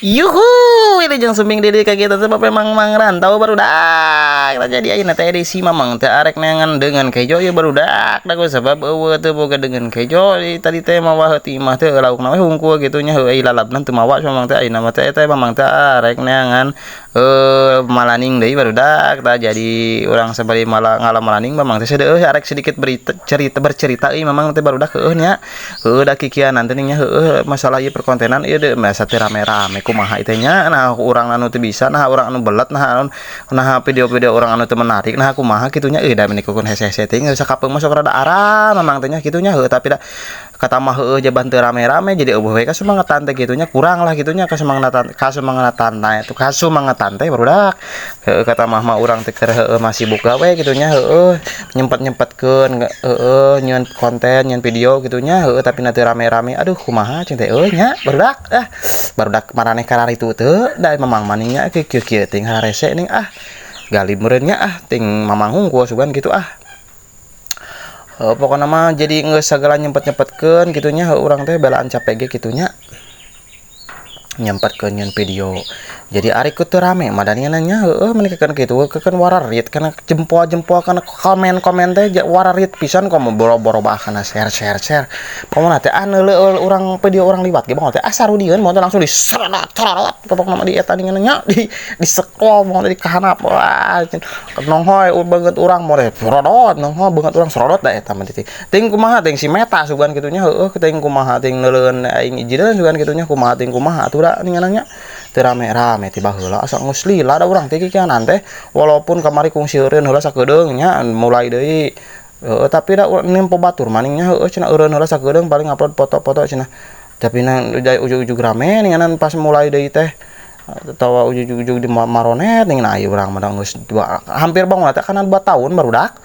Yuhu, ini jang sumbing dede ka kita sebab memang rantau baru dak. Kita jadi ayeuna teh edisi mamang teh arek neangan dengan kejo ya baru dak. Da sebab eueuh teu boga dengan kejo tadi teh mawah heuti mah teh laukna we hungkul kitu nya heueuy lalapna teu mawa mamang teh ayeuna mah teh mamang teh arek neangan malaning deui baru dak. Da jadi urang sabari ngalam malaning mamang teh sedeueuh arek sedikit bercerita euy mamang teh baru dak heueuh nya. Heueuh da kikianan teh nya heueuh masalah ieu perkontenan ieu deh masa teh rame-rame kumaha itu nya nah urang anu teu bisa nah urang anu belet nah video-video urang anu teu menarik nah kumaha kitu nya da menikukun hese-hese teh geus sakapeung masuk rada arah memang teh nya kitu nya heueuh tapi da kata mah heueuh jaban teu rame-rame jadi eueuh we kasumangatan teh kitu nya kurang lah kitu nya kasumangatan teh barudak heueuh kata mah urang teh keur heueuh masih buka we kitu nya heueuh nyempet-nyempetkeun heueuh nyieun konten nyieun video kitu nya heueuh tapi na teu rame-rame aduh kumaha cing teh nya barudak maraneh karari itu teu da mamang maningnya kieu-kieu ting harese ning gali meureunnya ting mamang hungkul sugan gitu pokokna mah jadi geus sagala nyempet-nyempetkeun kitu nya urang teh belaan capek ge kitu nya nyempetkeun nyeun video jadi ari ku teu rame madaniana nya heueuh menikakeun kitu keun wararit kana jempol-jempol kana komen-komen teh wararit pisan komo boro-boro kana share pokona teh neuleuh urang video urang liwat ge moal teh sarudieun moal teh langsung diserat pokona mah di eta dingan nya di scroll moal di kahanap wah nonghoy banget urang moal teh rodot nonghoy banget urang serodot da eta mah ting kumaha ting si meta sugan kitu nya heueuh ting kumaha ting neuleueun aing ijideun sugan kitu nya kumaha ting kumaha atuh da ninganna teu rame-rame ti baheula asa geus lila da urang teh kikianan teh walaupun kamari kungsi eureun heula sakedeung nya mulai deui tapi da nempo batur maningnya heueuh cenah eureun heula sakedeung paling upload foto-foto cenah tapi na ujug-ujug rame ninganan pas mulai deui teh tawa ujug-ujug di maronet ningan aya urang mah geus hampir bangun teh kana 2 tahun barudak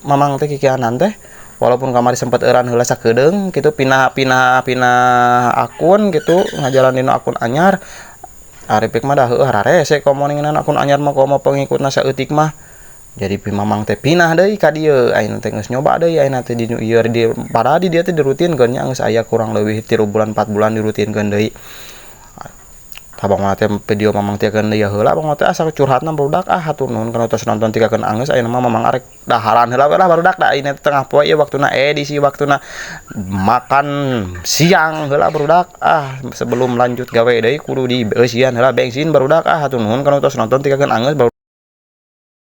mamang teh kikianan teh walaupun kamari sempat euran heula sakedeung kitu pinah akun gitu ngajalanin akun anyar aripik mah da heueuh rarese komo ningan akun anyar mah komo pengikutna saeutik mah jadi mamang teh pinah deui ka dieu ayeuna teh geus nyoba deui ayeuna teh di new year di padahal di dieu teh dirutinkeun nya geus aya kurang leuwih 3 bulan 4 bulan dirutinkeun deui tabang mah teh video mamang teh keun deui heula bang teh asa curhatna barudak hatur nuhun kana tos nonton tikakeun angeus ayeuna mah mamang arek daharan heula lah barudak da ini tengah poe ieu waktuna edisi waktuna makan siang heula barudak sebelum lanjut gawe deui kudu di eusian heula bensin barudak hatur nuhun kana tos nonton tikakeun angeus